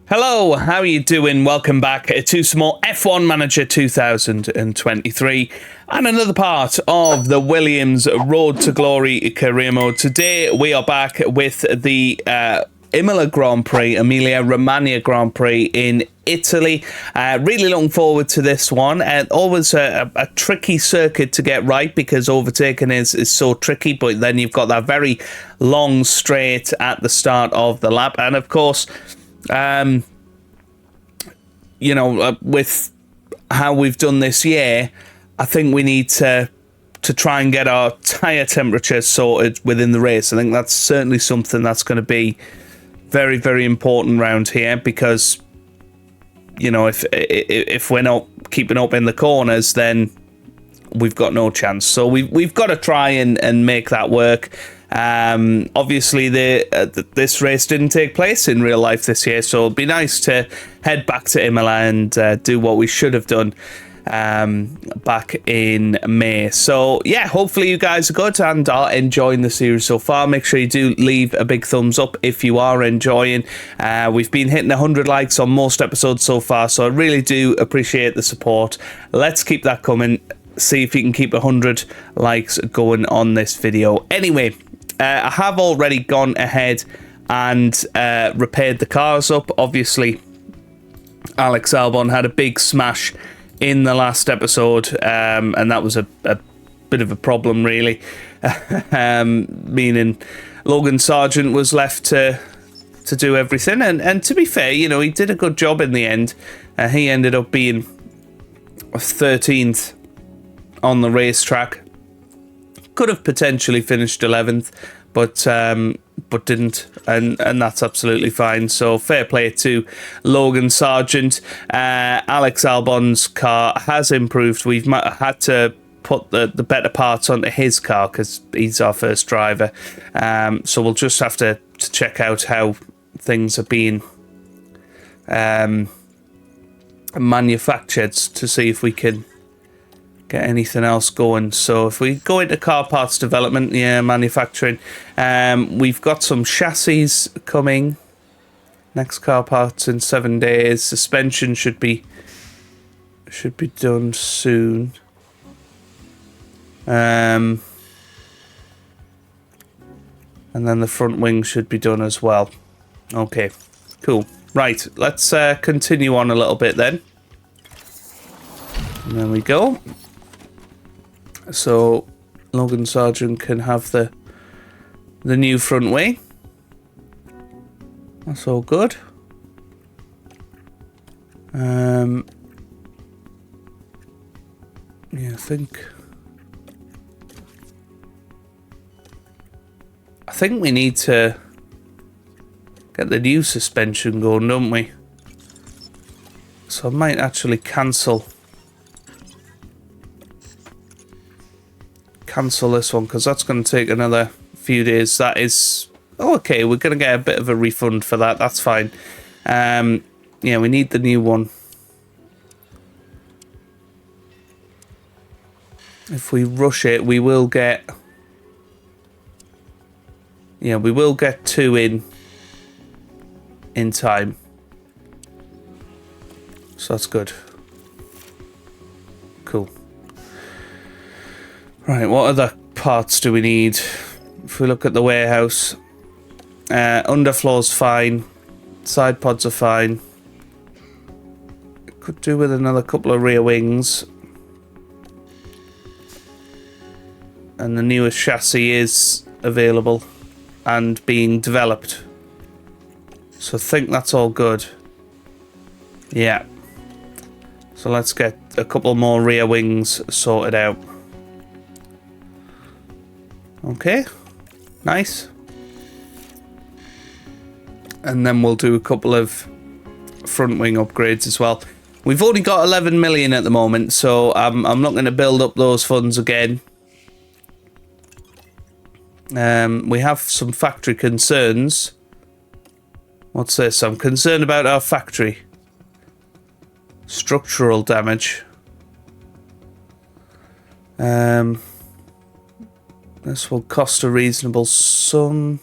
Hello, how are you doing? Welcome back to some more F1 Manager 2023 and another part of the Williams Road to Glory career mode. Today we are back with the Emilia-Romagna Grand Prix in Italy. Really looking forward to this one. Always a tricky circuit to get right because overtaking is so tricky, but then you've got that very long straight at the start of the lap. And of course, with how we've done this year, I think we need to try and get our tyre temperature sorted within the race. I think that's certainly something that's going to be very, very important around here because, if we're not keeping up in the corners, then we've got no chance. So we've got to try and make that work. Obviously, this race didn't take place in real life this year, so it'd be nice to head back to Imola and do what we should have done back in May. So yeah, hopefully you guys are good and are enjoying the series so far. Make sure you do leave a big thumbs up if you are enjoying. We've been hitting 100 likes on most episodes so far, so I really do appreciate the support. Let's keep that coming. See if you can keep 100 likes going on this video. Anyway, I have already gone ahead and repaired the cars up. Obviously, Alex Albon had a big smash in the last episode, and that was a bit of a problem, really. Meaning Logan Sargent was left to do everything. And to be fair, he did a good job in the end. He ended up being 13th on the racetrack. Could have potentially finished 11th, but didn't, and that's absolutely fine. So fair play to Logan Sargent. Alex Albon's car has improved. We've had to put the better parts onto his car because he's our first driver. So we'll just have to check out how things are being manufactured to see if we can get anything else going. So if we go into car parts development, manufacturing, we've got some chassis coming. Next car parts in 7 days. Suspension should be done soon. And then the front wing should be done as well. Okay, cool. Right, let's continue on a little bit then. And there we go. So Logan Sargent can have the new front wing. That's all good. Yeah, I think we need to get the new suspension going, don't we? So I might actually cancel this one because that's going to take another few days. That is okay. We're going to get a bit of a refund for that. That's fine. Yeah, we need the new one. If we rush it, we will get. Yeah, we will get 2 in time. So that's good. Cool. Right, what other parts do we need? If we look at the warehouse, underfloor's fine, side pods are fine. Could do with another couple of rear wings. And the newest chassis is available and being developed. So I think that's all good. Yeah. So let's get a couple more rear wings sorted out. Okay, nice. And then we'll do a couple of front wing upgrades as well. We've only got 11 million at the moment, so I'm not going to build up those funds again. We have some factory concerns. What's this? I'm concerned about our factory. Structural damage. This will cost a reasonable sum.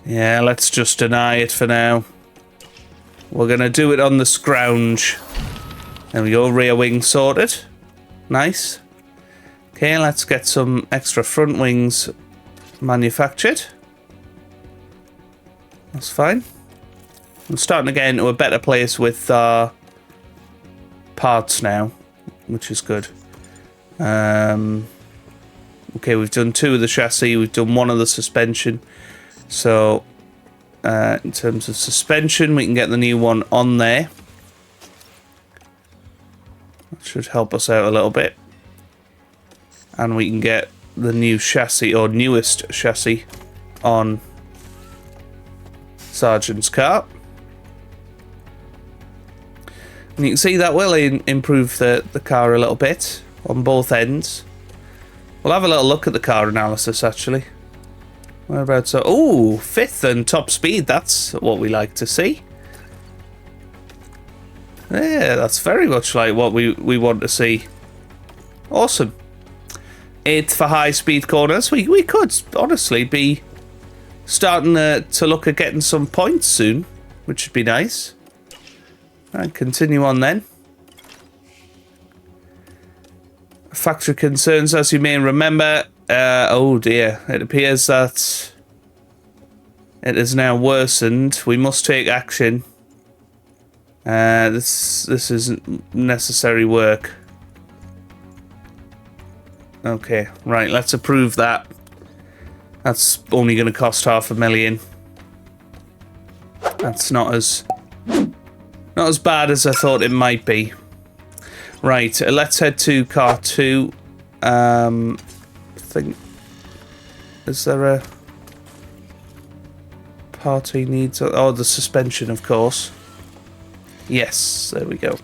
Yeah, let's just deny it for now. We're going to do it on the scrounge. There we go, rear wing sorted. Nice. Okay, let's get some extra front wings manufactured. That's fine. I'm starting to get into a better place with our parts now, which is good. Okay, we've done 2 of the chassis, we've done 1 of the suspension. So, in terms of suspension, we can get the new one on there. That should help us out a little bit. And we can get the new chassis, or newest chassis, on Sergeant's car. And you can see that will improve the car a little bit on both ends. We'll have a little look at the car analysis, actually. Whereabouts? Oh, 5th and top speed. That's what we like to see. Yeah, that's very much like what we want to see. Awesome. 8th for high speed corners. We could honestly be starting to look at getting some points soon, which would be nice. And continue on then. Factory concerns, as you may remember. Oh dear, it appears that it has now worsened. We must take action. This isn't necessary work. Okay, right, let's approve that. That's only going to cost $500,000. That's not as bad as I thought it might be. Right, let's head to car 2. Is there a part he needs? Oh, the suspension, of course. Yes, there we go.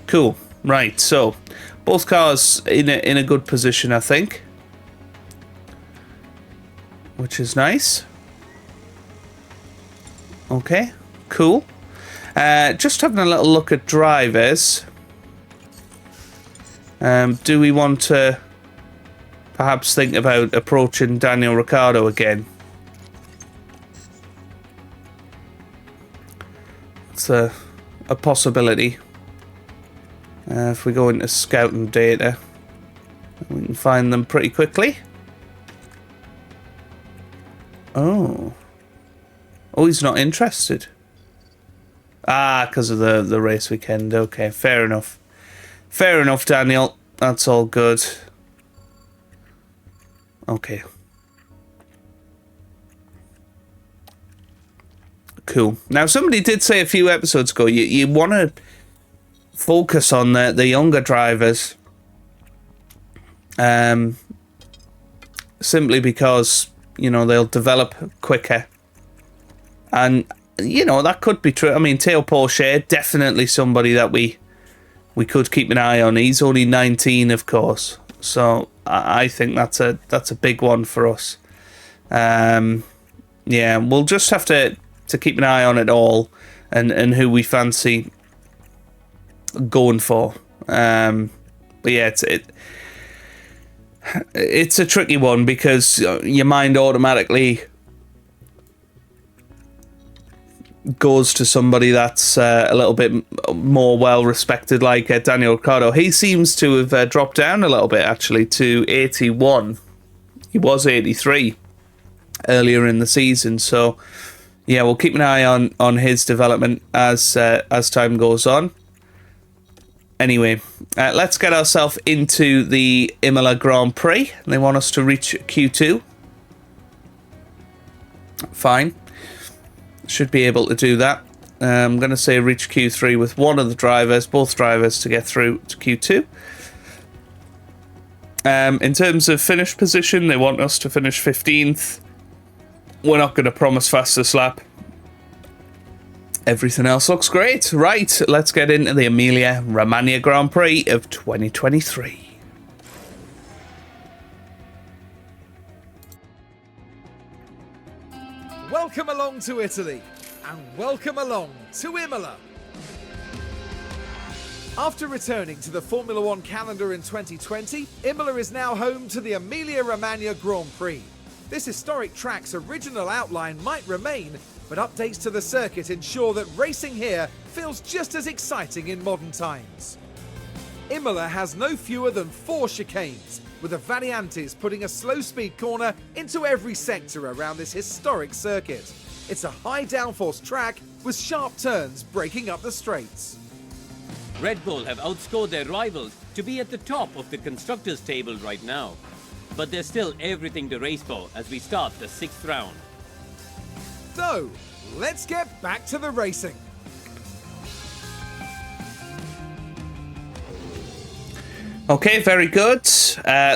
Cool. Right, so both cars in a good position, I think, which is nice. Okay, cool. Just having a little look at drivers. Do we want to perhaps think about approaching Daniel Ricciardo again? It's a possibility. If we go into scouting data, we can find them pretty quickly. Oh, he's not interested. Ah, because of the race weekend. Okay, fair enough. Fair enough, Daniel. That's all good. Okay. Cool. Now, somebody did say a few episodes ago, you want to focus on the younger drivers. Simply because, you know, they'll develop quicker. And, you know, that could be true. I mean, Teo Porsche, definitely somebody that we could keep an eye on. He's only 19, of course. So I think that's a big one for us. Yeah, we'll just have to keep an eye on it all and who we fancy going for. But yeah, it's a tricky one because your mind automatically goes to somebody that's a little bit more well respected, like Daniel Ricciardo. He seems to have dropped down a little bit, actually, to 81. He was 83 earlier in the season, so yeah, we'll keep an eye on his development as time goes on. Anyway, let's get ourselves into the Imola Grand Prix. They want us to reach Q2. Fine. Should be able to do that. I'm going to say reach Q3 with one of the drivers, both drivers, to get through to Q2. In terms of finish position, they want us to finish 15th. We're not going to promise fastest lap. Everything else looks great. Right, let's get into the Emilia-Romagna Grand Prix of 2023. Welcome along to Italy, and welcome along to Imola. After returning to the Formula One calendar in 2020, Imola is now home to the Emilia-Romagna Grand Prix. This historic track's original outline might remain, but updates to the circuit ensure that racing here feels just as exciting in modern times. Imola has no fewer than 4 chicanes, with the Variantes putting a slow-speed corner into every sector around this historic circuit. It's a high downforce track with sharp turns breaking up the straights. Red Bull have outscored their rivals to be at the top of the constructors' table right now. But there's still everything to race for as we start the 6th round. So, let's get back to the racing. Okay, very good.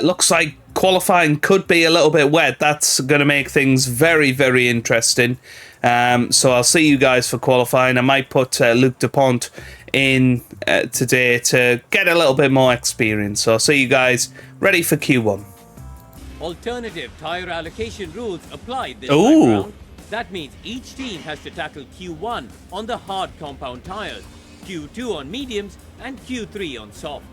Looks like qualifying could be a little bit wet. That's going to make things very, very interesting. So I'll see you guys for qualifying. I might put Luc Dupont in today to get a little bit more experience. So I'll see you guys ready for Q1. Alternative tyre allocation rules apply this time round. That means each team has to tackle Q1 on the hard compound tyres, Q2 on mediums, and Q3 on soft.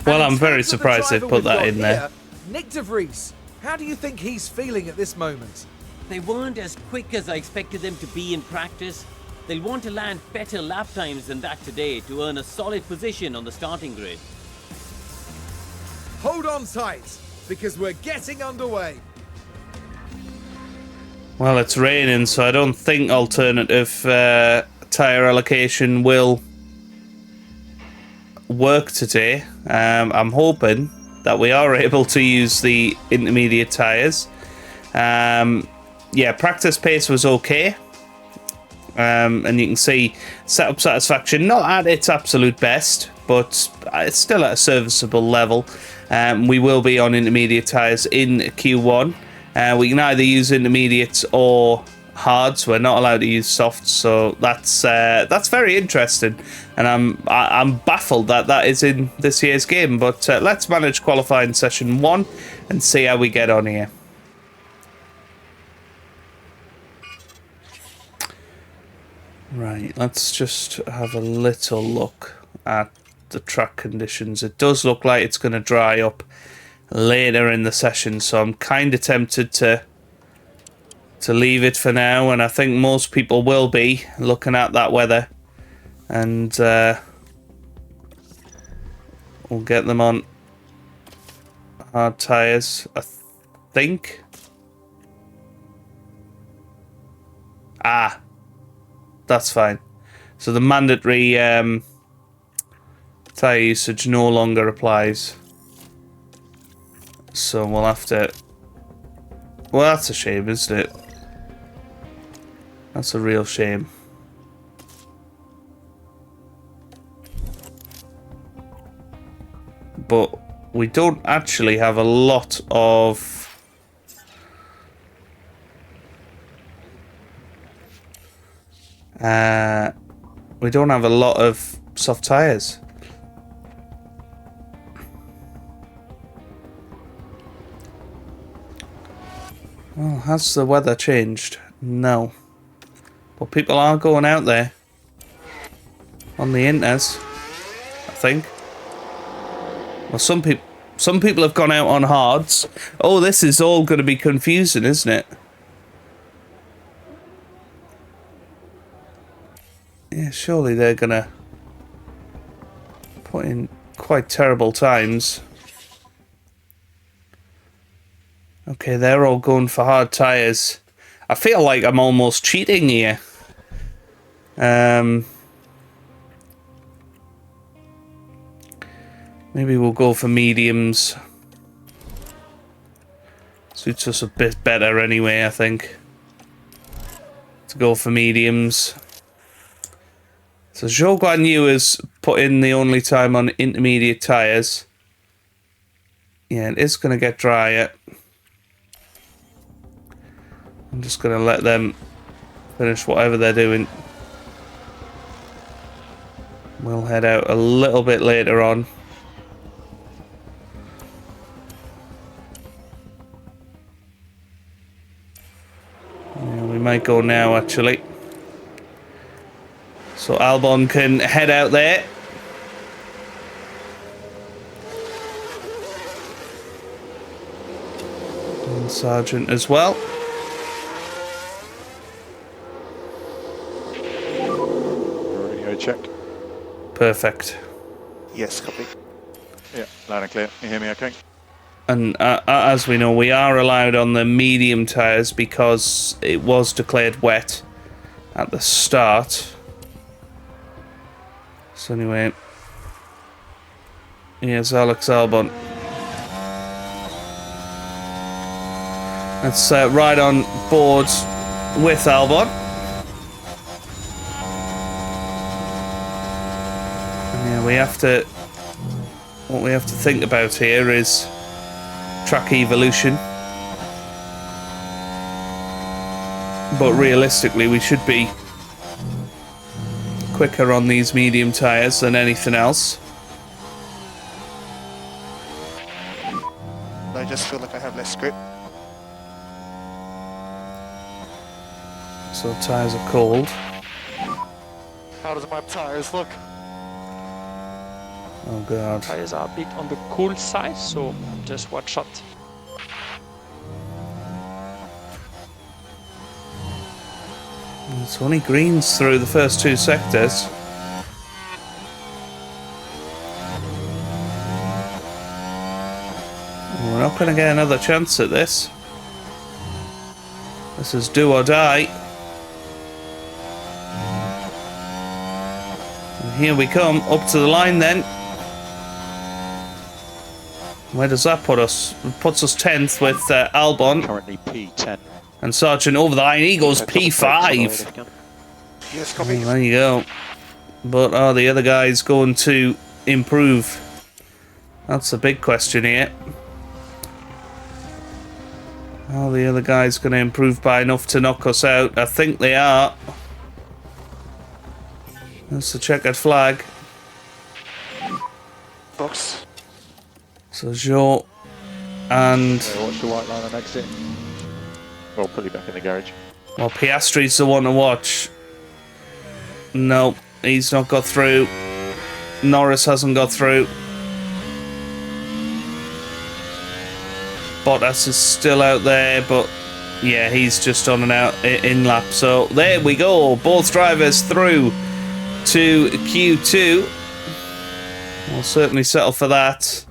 Well, I'm very surprised they've put that in there. Nick de Vries, how do you think he's feeling at this moment? They weren't as quick as I expected them to be in practice. They'll want to land better lap times than that today to earn a solid position on the starting grid. Hold on tight, because we're getting underway. Well, it's raining, so I don't think alternative tyre allocation will work today. I'm hoping that we are able to use the intermediate tyres. Yeah, practice pace was okay. And you can see setup satisfaction not at its absolute best, but it's still at a serviceable level. We will be on intermediate tyres in Q1. We can either use intermediates or hards. We're not allowed to use softs, so that's very interesting. And I'm baffled that that is in this year's game. But let's manage qualifying session 1 and see how we get on here. Right, let's just have a little look at the track conditions. It does look like it's going to dry up later in the session, so I'm kind of tempted to leave it for now, and I think most people will be looking at that weather, and we'll get them on hard tyres, I think. That's fine. So the mandatory tyre usage no longer applies. So we'll have to... Well, that's a shame, isn't it? That's a real shame. But we don't actually have a lot of... we don't have a lot of soft tyres. Well, has the weather changed? No. But people are going out there on the inters, I think. Well, some people have gone out on hards. Oh, this is all going to be confusing, isn't it? Yeah, surely they're going to put in quite terrible times. Okay, they're all going for hard tyres. I feel like I'm almost cheating here. Maybe we'll go for mediums. Suits us a bit better anyway, I think. To go for mediums. So Zhou Guan Yu has put in the only time on intermediate tyres. Yeah, it is going to get drier. I'm just going to let them finish whatever they're doing. We'll head out a little bit later on. Yeah, we might go now, actually. So Albon can head out there And Sargent as well. Radio check. Perfect. Yes, copy. Yeah, loud and clear. You hear me okay? And as we know, we are allowed on the medium tyres because it was declared wet at the start. So anyway, here's Alex Albon. Let's ride on board with Albon. And yeah, we have to... What we have to think about here is track evolution. But realistically, we should be quicker on these medium tyres than anything else. I just feel like I have less grip. So tyres are cold. How does my tires look? Oh god. Tires are a bit on the cool side, so just watch out. It's only greens through the first two sectors. We're not going to get another chance at this. This is do or die. And here we come, up to the line then. Where does that put us? It puts us 10th with Albon. Currently P10. And Sargent over the line. He goes P5. Yes, copy. Oh, there you go. But are the other guys going to improve? That's the big question here. Are the other guys going to improve by enough to knock us out? I think they are. That's the checkered flag. Box. So Joe and... Watch the white line on exit. Well, put you back in the garage. Well, Piastri's the one to watch. No, he's not got through. Norris hasn't got through. Bottas is still out there, but yeah, he's just on and out in lap. So there we go. Both drivers through to Q2. We'll certainly settle for that.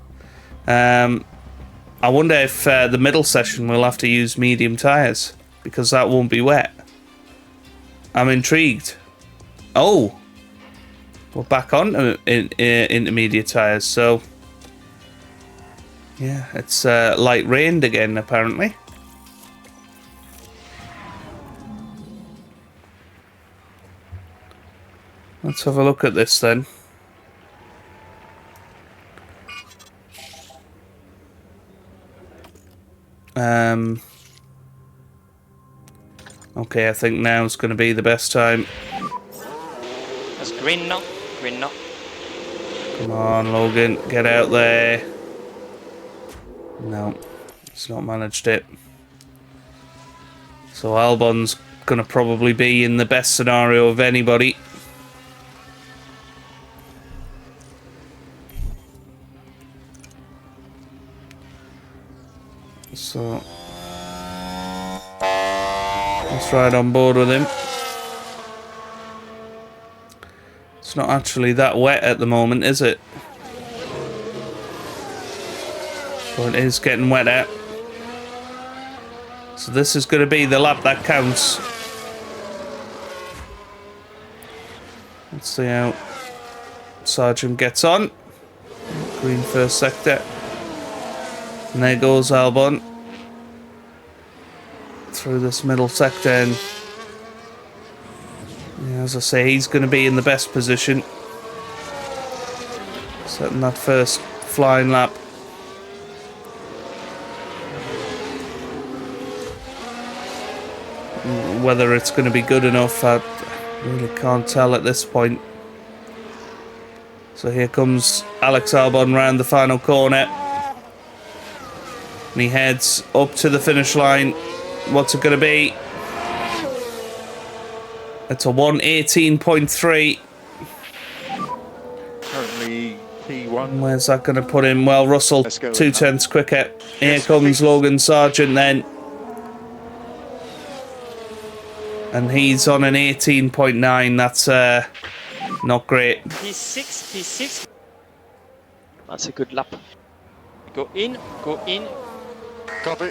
I wonder if the middle session will have to use medium tyres, because that won't be wet. I'm intrigued. Oh, we're back on intermediate tyres, so yeah, it's light rained again apparently. Let's have a look at this then. Okay, I think now's going to be the best time. It's green now. Green now. Come on, Logan, get out there. No, he's not managed it. So Albon's going to probably be in the best scenario of anybody. So let's ride on board with him. It's not actually that wet at the moment, is it? But it is getting wetter. So this is going to be the lap that counts. Let's see how Sargent gets on. Green first sector. And there goes Albon through this middle sector, and yeah, as I say, he's going to be in the best position, setting that first flying lap. Whether it's going to be good enough, I really can't tell at this point. So here comes Alex Albon round the final corner. And he heads up to the finish line. What's it going to be? It's a 1:18.3. Currently P1. Where's that going to put him? Well, Russell, Let's go with 2/10 quicker. Here comes Logan Sargent then. And he's on an 18.9. That's not great. P6, P6. That's a good lap. Go in, go in. Copy.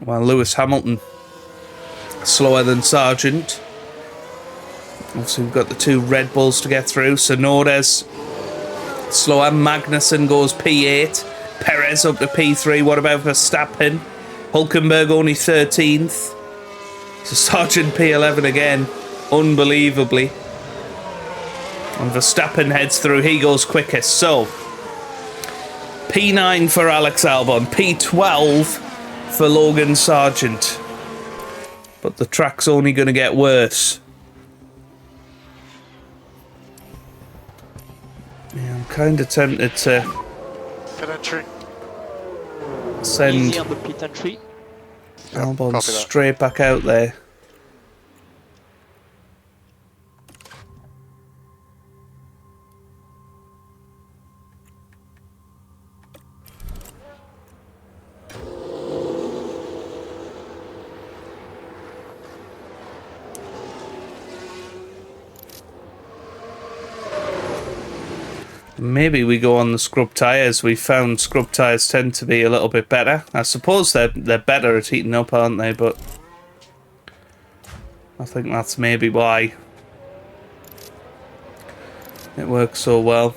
Well, Lewis Hamilton slower than Sargent. Obviously, we've got the 2 Red Bulls to get through. Sonoda's slower. Magnussen goes P8. Perez up to P3. What about Verstappen? Hulkenberg only 13th. So Sargent P11 again. Unbelievably. And Verstappen heads through. He goes quickest. So, P9 for Alex Albon. P12 for Logan Sargent. But the track's only going to get worse. Yeah, I'm kind of tempted to Pit entry. send Easy on the pit entry. Albon copy that. straight back out there. Maybe we go on the scrub tyres. We found scrub tyres tend to be a little bit better. I suppose they're better at heating up, aren't they? But I think that's maybe why it works so well.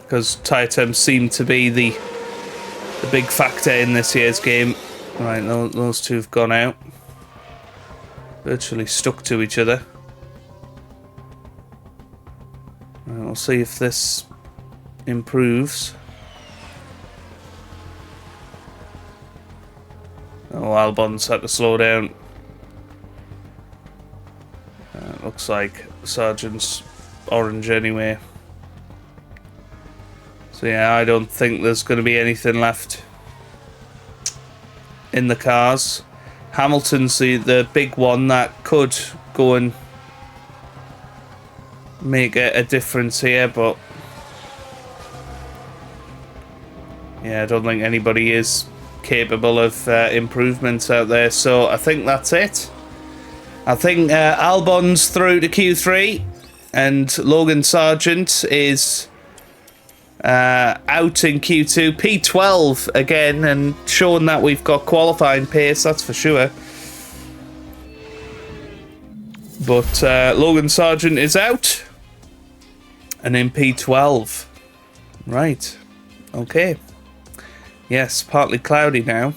Because tyre temps seem to be the big factor in this year's game. Right, those 2 have gone out. Virtually stuck to each other. Right, we'll see if this improves. Oh, Albon's had to slow down. Looks like Sargent's orange anyway. So yeah, I don't think there's going to be anything left in the cars. Hamilton's the big one that could go and make a difference here, but yeah, I don't think anybody is capable of improvements out there. So I think that's it. I think Albon's through to Q3 and Logan Sargent is out in Q2. P12 again, and showing that we've got qualifying pace, that's for sure. But Logan Sargent is out and in P12. Right. Okay. Yes, partly cloudy now.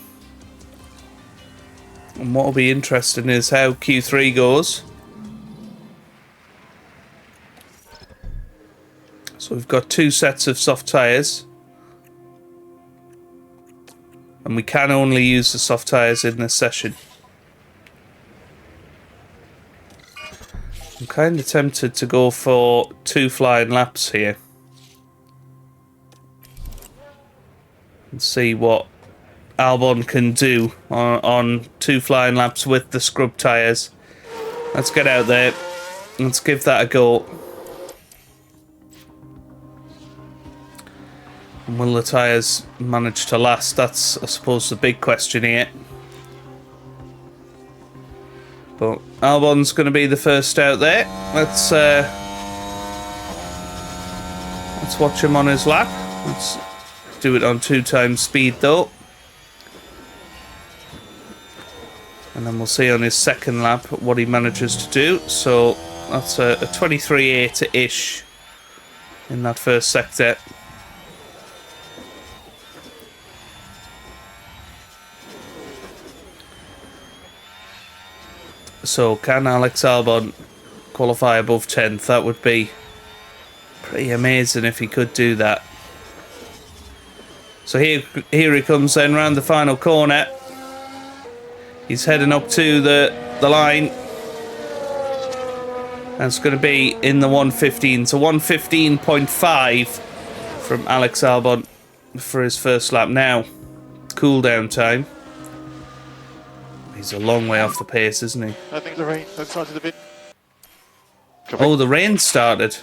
And what will be interesting is how Q3 goes. So we've got 2 sets of soft tyres. And we can only use the soft tyres in this session. I'm kind of tempted to go for 2 flying laps here. And see what Albon can do on 2 flying laps with the scrub tyres. Let's get out there. Let's give that a go. And will the tyres manage to last? That's, I suppose, the big question here. But Albon's going to be the first out there. Let's watch him on his lap. Let's do it on 2 times speed though. And then we'll see on his second lap what he manages to do. So that's a 23.8-ish in that first sector. So can Alex Albon qualify above 10th? That would be pretty amazing if he could do that. So here he comes then round the final corner. He's heading up to the line. And it's going to be in the 1:15. So 1:15.5 from Alex Albon for his first lap. Now, cool down time. He's a long way off the pace, isn't he? I think the rain has started a bit. Oh, the rain started.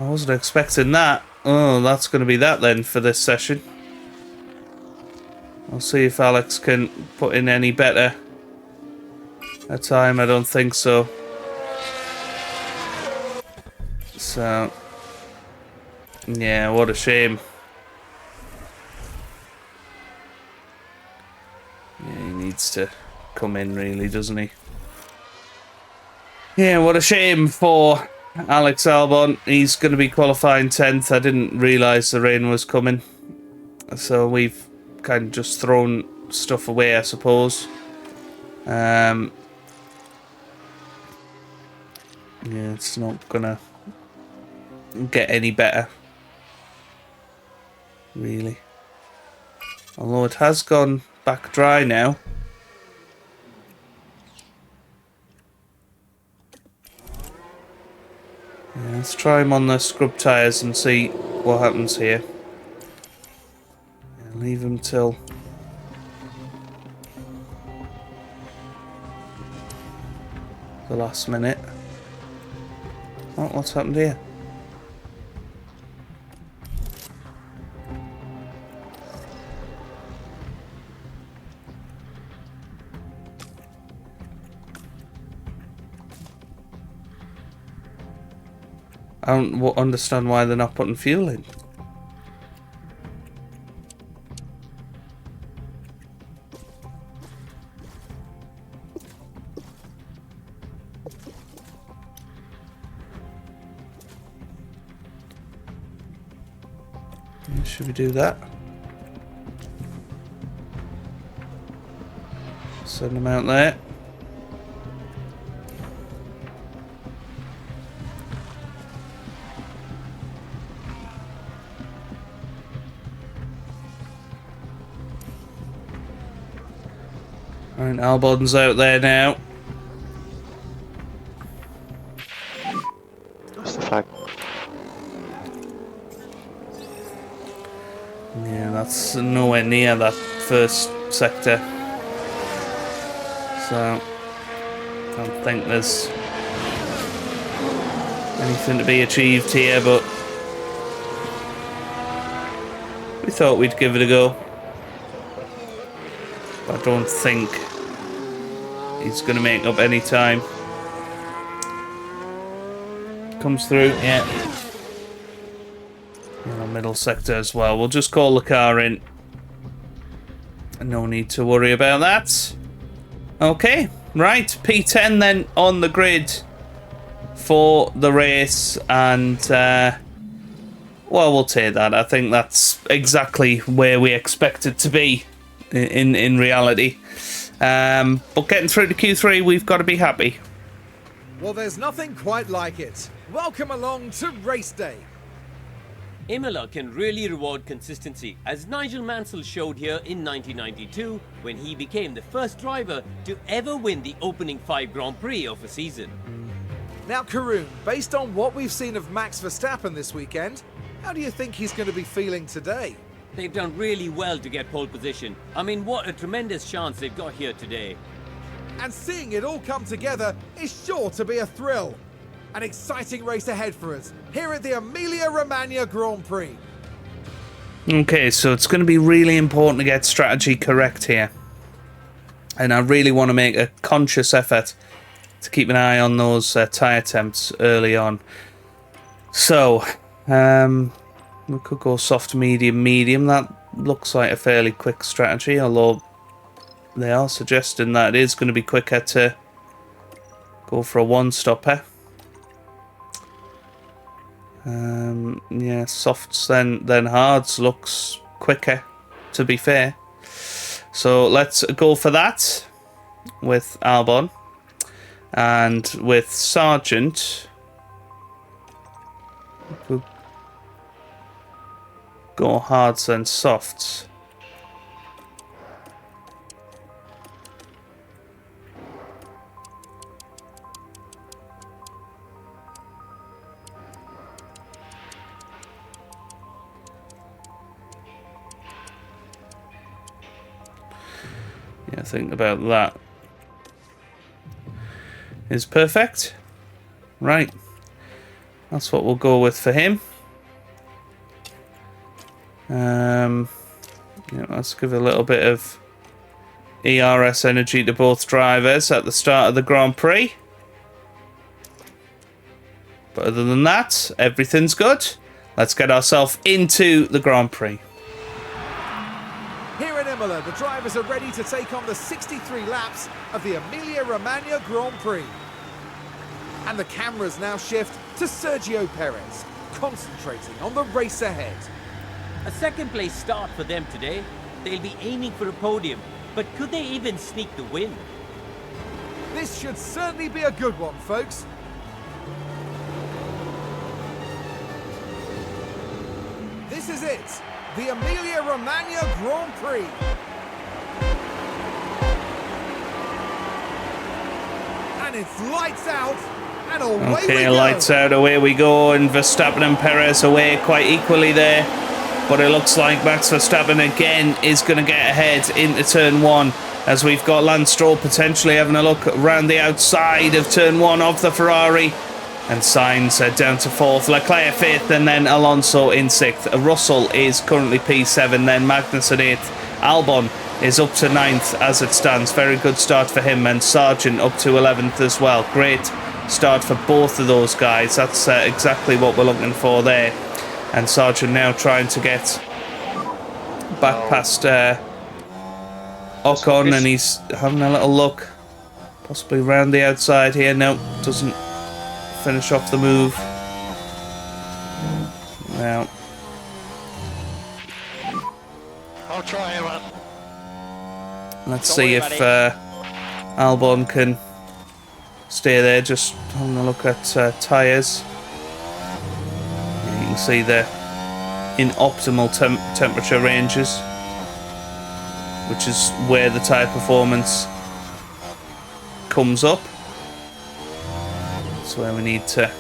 I wasn't expecting that. Oh, that's going to be that then for this session. I'll see if Alex can put in any better a time. I don't think so. So, yeah, what a shame. Yeah, he needs to come in, really, doesn't he? Yeah, what a shame for Alex Albon. He's going to be qualifying 10th. I didn't realise the rain was coming. So we've kind of just thrown stuff away, I suppose. Yeah, it's not going to get any better, really. Although it has gone back dry now. Yeah, let's try him on the scrub tyres and see what happens here. Yeah, leave him till the last minute. Oh, what's happened here? I don't understand why they're not putting fuel in. Should we do that? Send them out there. Alright, Albon's out there now. That's the flag. Yeah, that's nowhere near that first sector. So, I don't think there's anything to be achieved here, but we thought we'd give it a go. I don't think he's going to make up any time. Comes through, yeah. Middle sector as well. We'll just call the car in. No need to worry about that. Okay, right. P10 then on the grid for the race, and well, we'll take that. I think that's exactly where we expect it to be in reality. But getting through to Q3, we've got to be happy. Well, there's nothing quite like it. Welcome along to race day. Imola can really reward consistency, as Nigel Mansell showed here in 1992 when he became the first driver to ever win the opening 5 Grand Prix of a season. Now, Karun, based on what we've seen of Max Verstappen this weekend, how do you think he's going to be feeling today? They've done really well to get pole position. I mean, what a tremendous chance they've got here today. And seeing it all come together is sure to be a thrill. An exciting race ahead for us here at the Emilia-Romagna Grand Prix. Okay, so it's going to be really important to get strategy correct here. And I really want to make a conscious effort to keep an eye on those tyre temps early on. So, we could go soft, medium, medium. That looks like a fairly quick strategy, although they are suggesting that it is going to be quicker to go for a one-stopper. Yeah, softs then hards looks quicker, to be fair. So let's go for that with Albon. And with Sargent, we'll go hards and softs. Yeah, think about that. Is perfect. Right. That's what we'll go with for him. Yeah, let's give a little bit of ERS energy to both drivers at the start of the Grand Prix. But other than that, everything's good. Let's get ourselves into the Grand Prix. Here in Imola, the drivers are ready to take on the 63 laps of the Emilia-Romagna Grand Prix. And the cameras now shift to Sergio Perez, concentrating on the race ahead. A second place start for them today. They'll be aiming for a podium, but could they even sneak the win? This should certainly be a good one, folks. This is it, the Emilia-Romagna Grand Prix. And it's lights out, and away we Okay, go. lights out, away we go, and Verstappen and Perez away quite equally there. But it looks like Max Verstappen again is going to get ahead into turn 1, as we've got Lance Stroll potentially having a look around the outside of turn 1 of the Ferrari. And Sainz down to 4th, Leclerc 5th, and then Alonso in 6th. Russell is currently P7, then Magnussen 8th. Albon is up to 9th as it stands. Very good start for him, and Sargent up to 11th as well. Great start for both of those guys. That's exactly what we're looking for there. And Sargent now trying to get back past Ocon, and he's having a little look, possibly round the outside here. No, doesn't finish off the move. Now, I'll try him on. let's Don't see worry if about Albon can stay there. Just having a look at tyres. You can see they're in optimal temperature ranges, which is where the tyre performance comes up. That's where we need to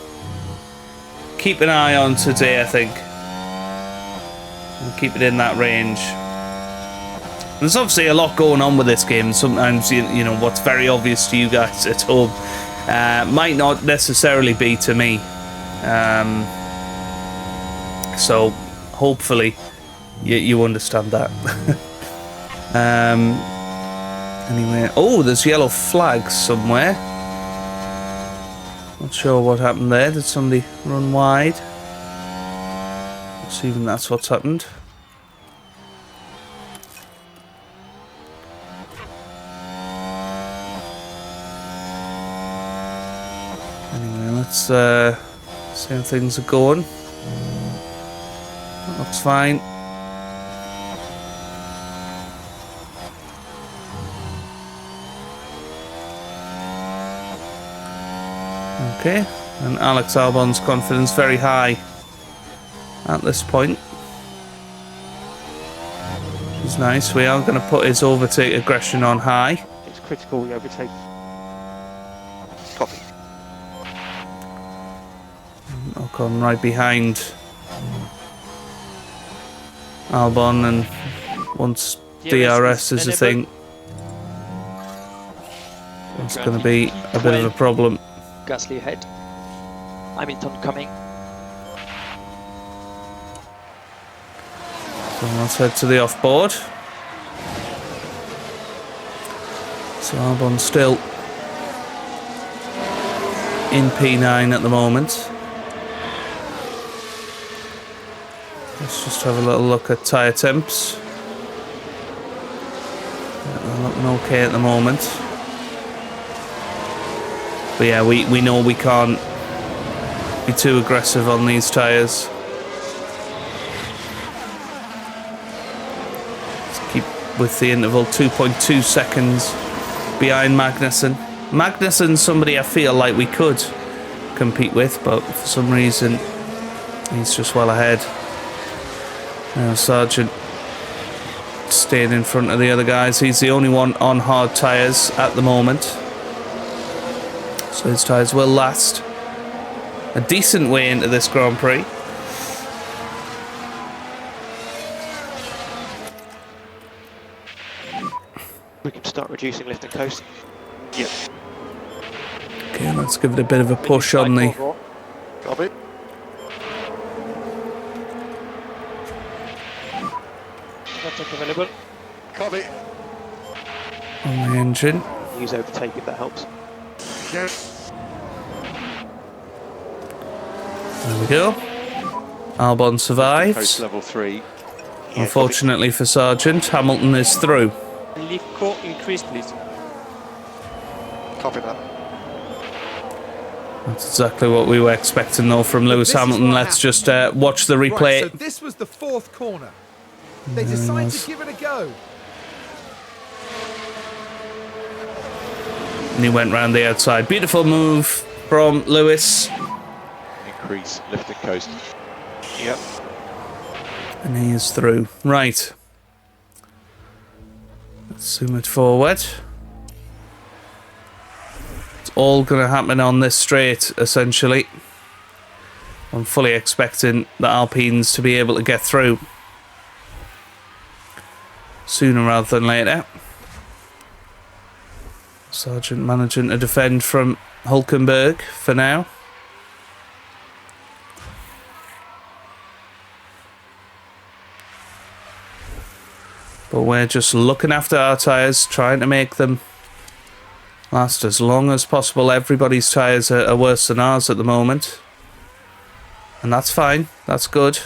keep an eye on today, I think. And keep it in that range. There's obviously a lot going on with this game. Sometimes, you know, what's very obvious to you guys at home might not necessarily be to me. So hopefully you understand that. Anyway, oh, there's yellow flags somewhere. Not sure what happened there. Did somebody run wide? Assuming that's what's happened. Anyway, let's see how things are going. That looks fine. Okay, and Alex Albon's confidence very high at this point. Which is nice. We are going to put his overtake aggression on high. It's critical we overtake. Copy. Ocon right behind Albon, and once DRS is a thing, it's going to be a bit of a problem. Gasly ahead. Hamilton coming. So let's head to the off-board. So Albon still in P9 at the moment. Let's just have a little look at tyre temps. They're looking okay at the moment. But yeah, we know we can't be too aggressive on these tyres. Let's keep with the interval 2.2 seconds behind Magnussen. Magnussen's somebody I feel like we could compete with, but for some reason he's just well ahead. Now Sargent staying in front of the other guys. He's the only one on hard tyres at the moment. So his tyres will last a decent way into this Grand Prix. We can start reducing lift and coast. Yep. Okay, let's give it a bit of a push on the... Copy. Contact available. Copy. on the engine. Use overtake if that helps. There we go. Albon survives. Coast level 3. Unfortunately for Sargent, Hamilton is through. Leave core increase, please. Copy that. That's exactly what we were expecting, though, from Lewis This is Hamilton. what Let's just happened. watch the replay. Right, so this was the 4th corner. They decide to give it a go. And he went round the outside. Beautiful move from Lewis. Increase, lift and coast. Yep. And he is through. Right. Let's zoom it forward. It's all going to happen on this straight, essentially. I'm fully expecting the Alpines to be able to get through sooner rather than later. Sargent managing to defend from Hulkenberg for now. But we're just looking after our tyres, trying to make them last as long as possible. Everybody's tyres are worse than ours at the moment. And that's fine. That's good.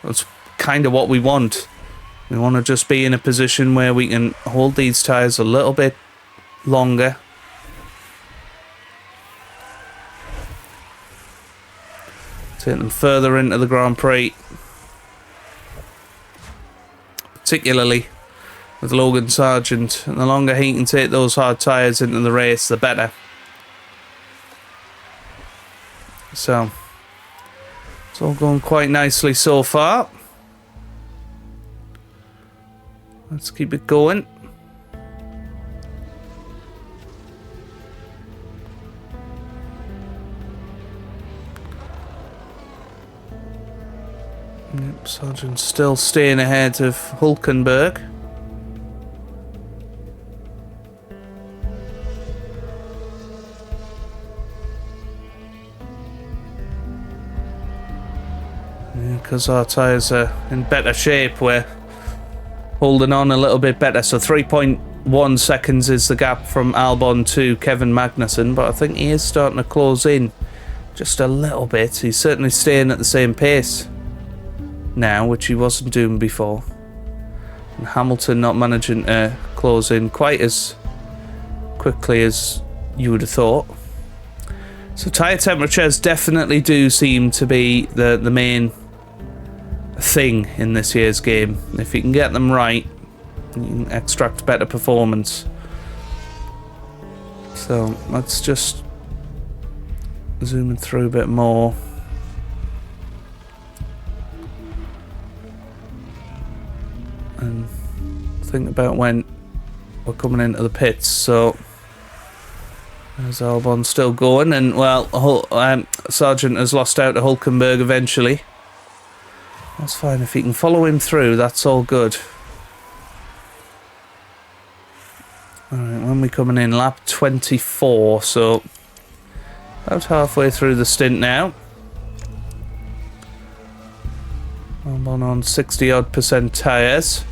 That's kind of what we want. We want to just be in a position where we can hold these tyres a little bit longer. Take them further into the Grand Prix. Particularly with Logan Sargent. And the longer he can take those hard tyres into the race, the better. So, it's all going quite nicely so far. Let's keep it going. Yep, Sargent's still staying ahead of Hulkenberg. Because our tyres are in better shape, we're holding on a little bit better. So 3.1 seconds is the gap from Albon to Kevin Magnussen, but I think he is starting to close in just a little bit. He's certainly staying at the same pace now, which he wasn't doing before. And Hamilton not managing to close in quite as quickly as you would have thought. So tyre temperatures definitely do seem to be the main thing in this year's game. If you can get them right, you can extract better performance. So let's just zoom in through a bit more. And think about when we're coming into the pits. So there's Albon still going, and well, Sargent has lost out to Hulkenberg eventually. That's fine. If he can follow him through, that's all good. Alright, when we coming in? Lap 24, so about halfway through the stint now. Albon on 60-odd% tyres.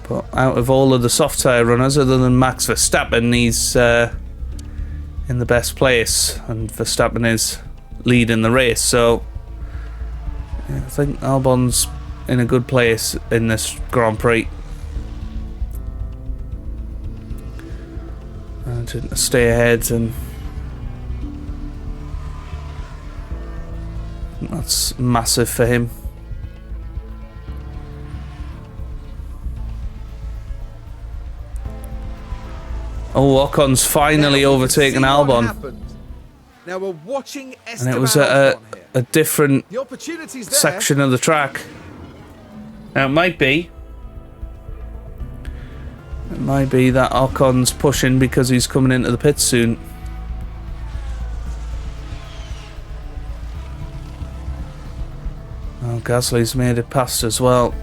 But out of all of the soft tyre runners, other than Max Verstappen, he's in the best place. And Verstappen is leading the race, so I think Albon's in a good place in this Grand Prix. To stay ahead, and that's massive for him. Oh, Ocon's finally overtaken Albon. Now we're watching And it was at a different section of the track. Now it might be that Ocon's pushing because he's coming into the pits soon. Oh, Gasly's made it past as well.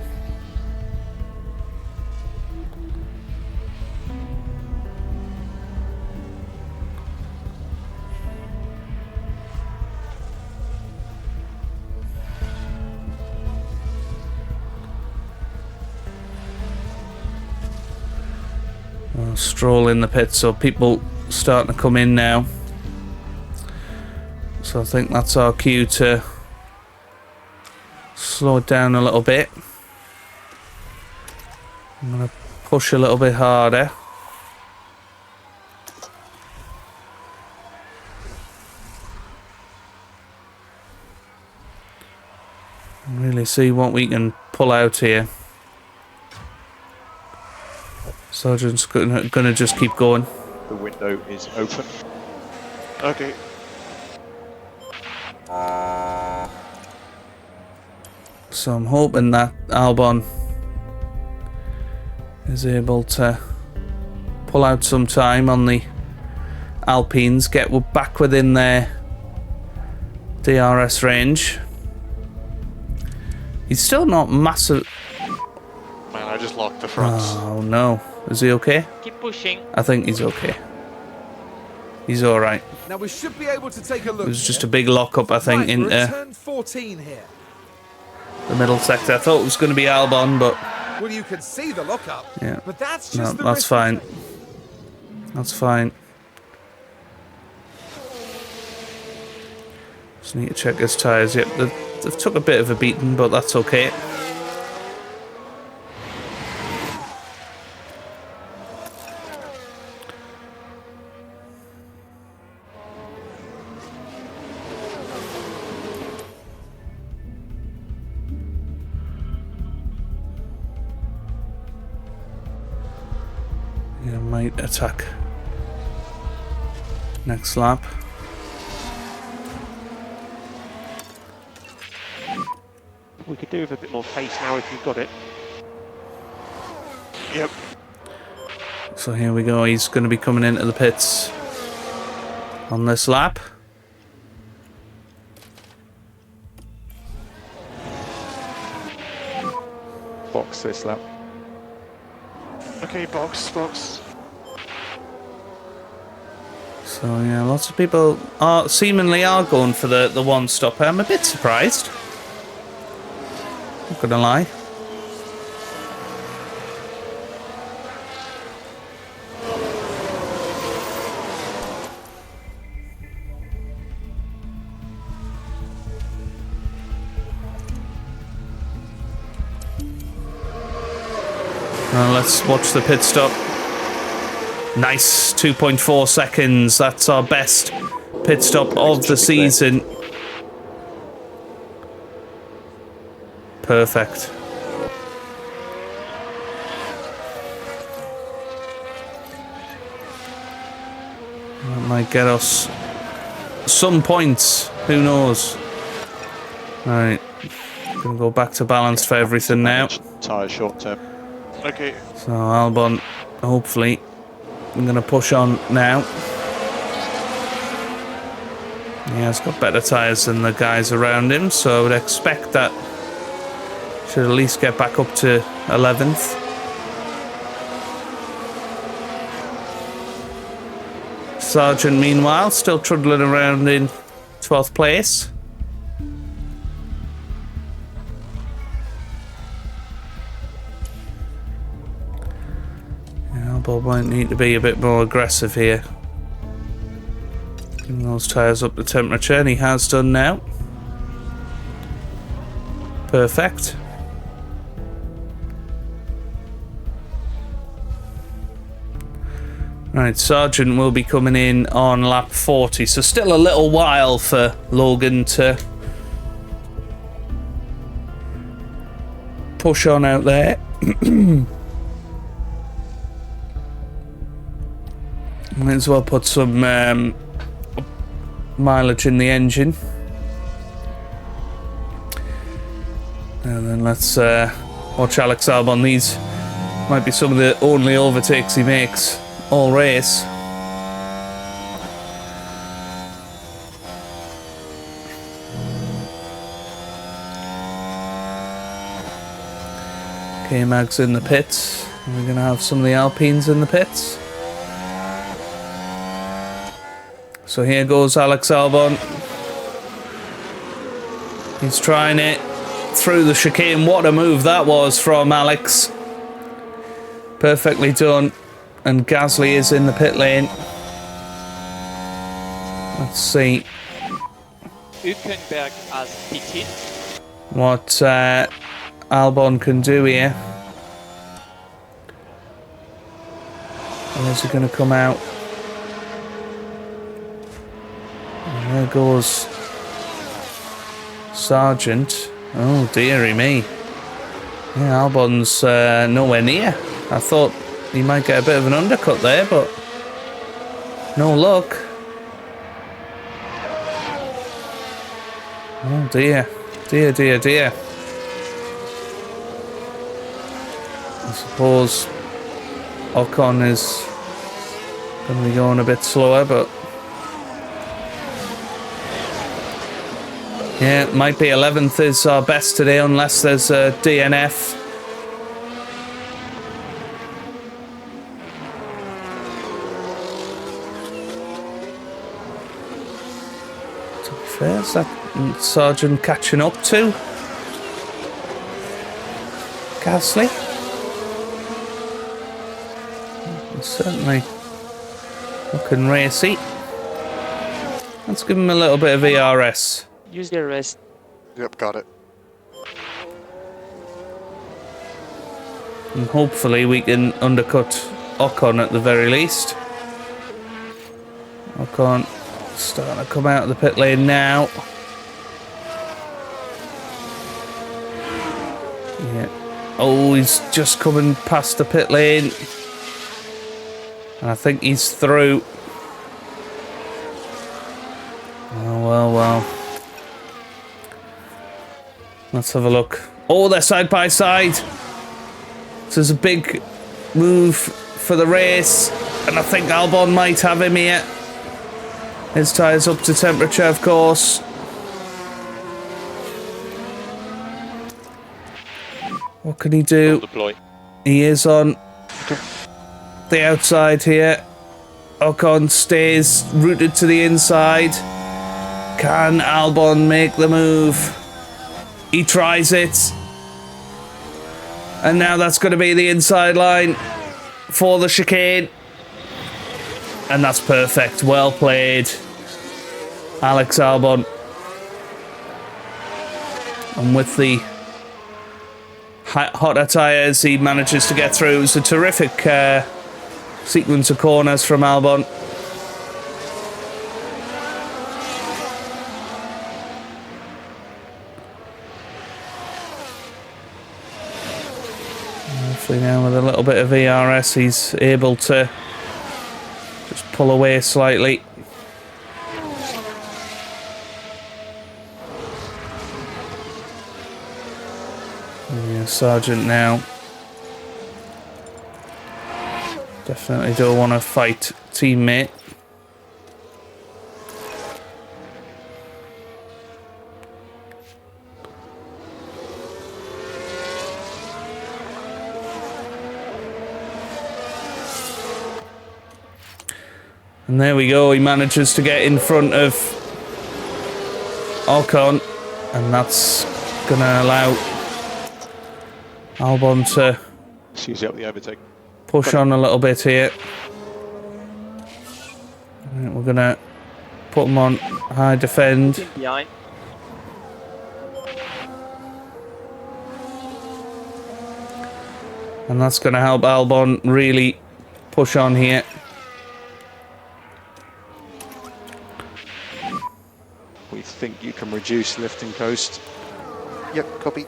Stroll in the pit, so people starting to come in now. So I think that's our cue to slow it down a little bit. I'm going to push a little bit harder. And really see what we can pull out here. Sergeant's gonna just keep going. The window is open. Okay. So I'm hoping that Albon is able to pull out some time on the Alpines, get back within their DRS range. He's still not massive. Man, I just locked the fronts. Oh no. Is he okay? Keep pushing. I think he's okay. He's alright. Now we should be able to take a look. It was just a big lockup, I think, Right, we're into at turn 14 here. the middle sector. I thought it was going to be Albon, but Well, you can see the lockup. yeah. But that's No, just the that's risk fine. we take. That's fine. Just need to check his tyres. Yep, they've took a bit of a beating, but that's okay. Yeah, might attack next lap. We could do with a bit more pace now if you've got it. Yep. So here we go. He's going to be coming into the pits on this lap. Box this lap. Okay, box. So yeah, lots of people seemingly are going for the one stopper. I'm a bit surprised. Not gonna lie. Now let's watch the pit stop. Nice, 2.4 seconds. That's our best pit stop of the season. Perfect. That might get us some points. Who knows? Right. Gonna go back to balanced for everything now. Tyre short term. Okay. So Albon, hopefully, I'm going to push on now. He has got better tyres than the guys around him, so I would expect that should at least get back up to 11th. Sargent, meanwhile, still trundling around in 12th place. Bob might need to be a bit more aggressive here. Getting those tyres up to temperature, and he has done now. Perfect. Right, Sargent will be coming in on lap 40, so still a little while for Logan to push on out there. Might as well put some mileage in the engine. And then let's watch Alex Albon. These might be some of the only overtakes he makes all race. K-Mag's in the pits. We're going to have some of the Alpines in the pits. So here goes Alex Albon. He's trying it through the chicane. What a move that was from Alex. Perfectly done. And Gasly is in the pit lane. Let's see Hülkenberg has pitted. what Albon can do here. Where's he going to come out? And there goes Sargent. Oh, dearie me. Yeah, Albon's nowhere near. I thought he might get a bit of an undercut there, but no luck. Oh dear. Dear, dear, dear. I suppose Ocon is going to be going a bit slower, but yeah, might be 11th is our best today unless there's a DNF. To be fair, is that Sargent catching up to Gasly? Certainly looking racy. Let's give him a little bit of ERS. Use the rest. Yep, got it. And hopefully we can undercut Ocon at the very least. Ocon starting to come out of the pit lane now. Yeah. Oh, he's just coming past the pit lane. And I think he's through. Oh, well, well. Let's have a look. Oh, they're side by side. This is a big move for the race. And I think Albon might have him here. His tyres up to temperature, of course. What can he do? Deploy. He is on the outside here. Ocon stays rooted to the inside. Can Albon make the move? He tries it. And now that's going to be the inside line for the chicane. And that's perfect. Well played, Alex Albon. And with the hotter tyres, he manages to get through. It was a terrific sequence of corners from Albon. Hopefully now with a little bit of ERS he's able to just pull away slightly. Yeah, Sargent now. Definitely don't want to fight teammate. And there we go, he manages to get in front of Ocon, and that's going to allow Albon to Excuse up the overtake. push on a little bit here. Right, we're going to put him on high defend. Behind. And that's going to help Albon really push on here. We think you can reduce lift and coast. Yep, copy.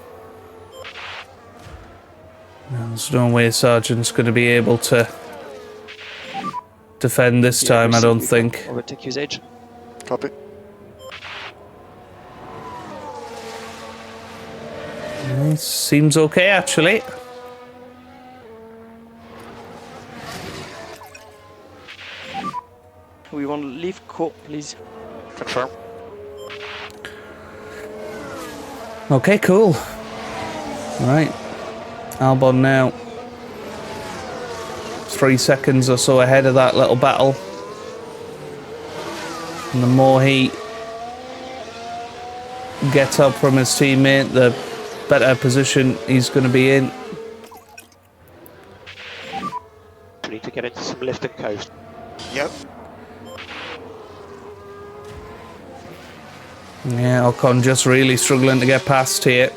There's no way Sargent's going to be able to defend this time, I don't think. Overtake usage. Copy. It seems okay, actually. We want to leave core, please. Confirm. Okay, cool. Right. Albon now 3 seconds or so ahead of that little battle. And the more he gets up from his teammate, the better position he's going to be in. We need to get it some lift and coast. Yep. Yeah, Ocon just really struggling to get past here.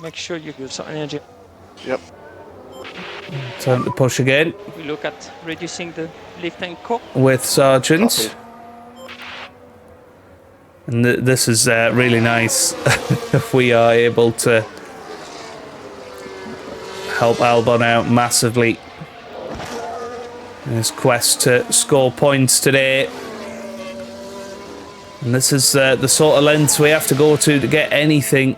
Make sure you give some energy. Yep. Time to push again We look at reducing the lift and co. with Sargent. Copy. And this is really nice if we are able to help Albon out massively in his quest to score points today. And this is the sort of lengths we have to go to get anything.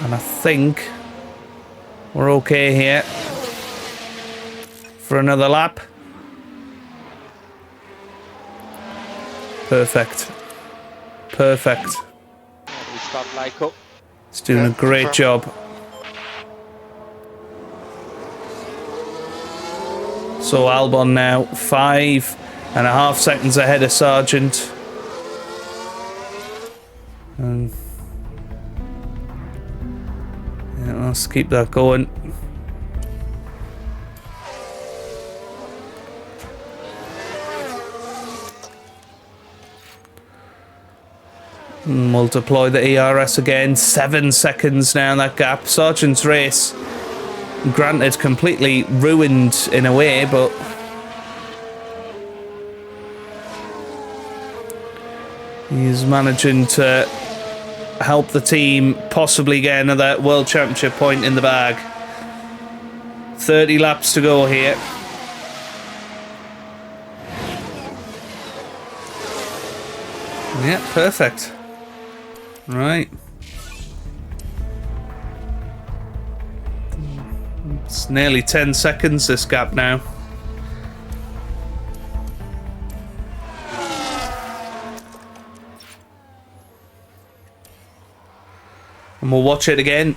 And I think we're okay here for another lap. Perfect. Perfect. We start like up. He's doing a great job. So Albon now 5.5 seconds ahead of Sargent. And yeah, let's keep that going. Multiply the ERS again. 7 seconds now in that gap. Sargent's race, granted, completely ruined in a way, but he's managing to help the team possibly get another World Championship point in the bag. 30 laps to go here. Yeah, perfect. Right. It's nearly 10 seconds, this gap now. And we'll watch it again.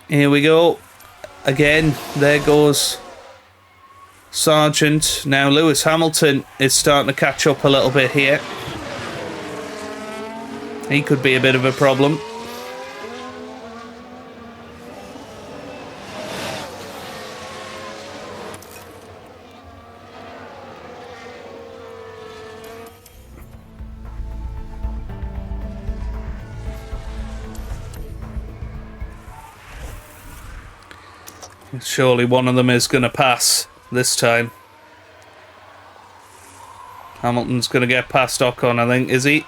Here we go. Again, there goes Sargent. Now Lewis Hamilton is starting to catch up a little bit here. He could be a bit of a problem. Surely one of them is going to pass this time. Hamilton's going to get past Ocon, I think, is he?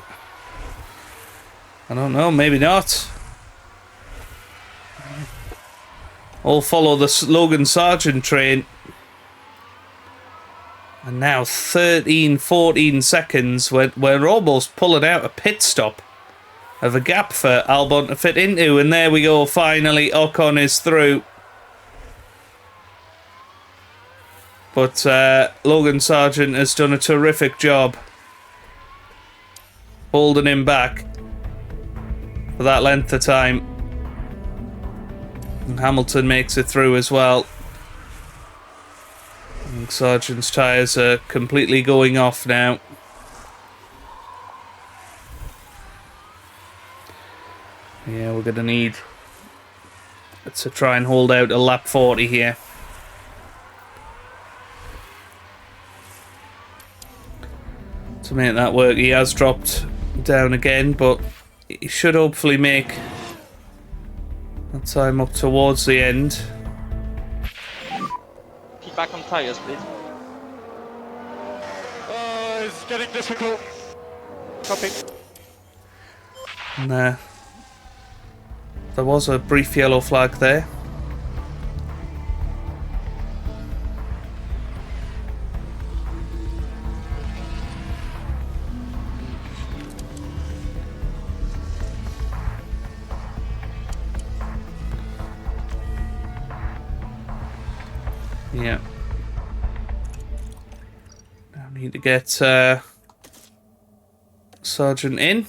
I don't know, maybe not. All follow the Logan Sargent train. And now 13, 14 seconds. We're almost pulling out a pit stop of a gap for Albon to fit into. And there we go, finally, Ocon is through. But Logan Sargent has done a terrific job holding him back for that length of time. And Hamilton makes it through as well. And Sargent's tyres are completely going off now. Yeah, we're going to need to try and hold out a lap 40 here. To make that work. He has dropped down again, but he should hopefully make that time up towards the end. Keep back on tires, please. It's getting difficult. Copy. And there was a brief yellow flag there. Yeah. Now need to get Sargent in.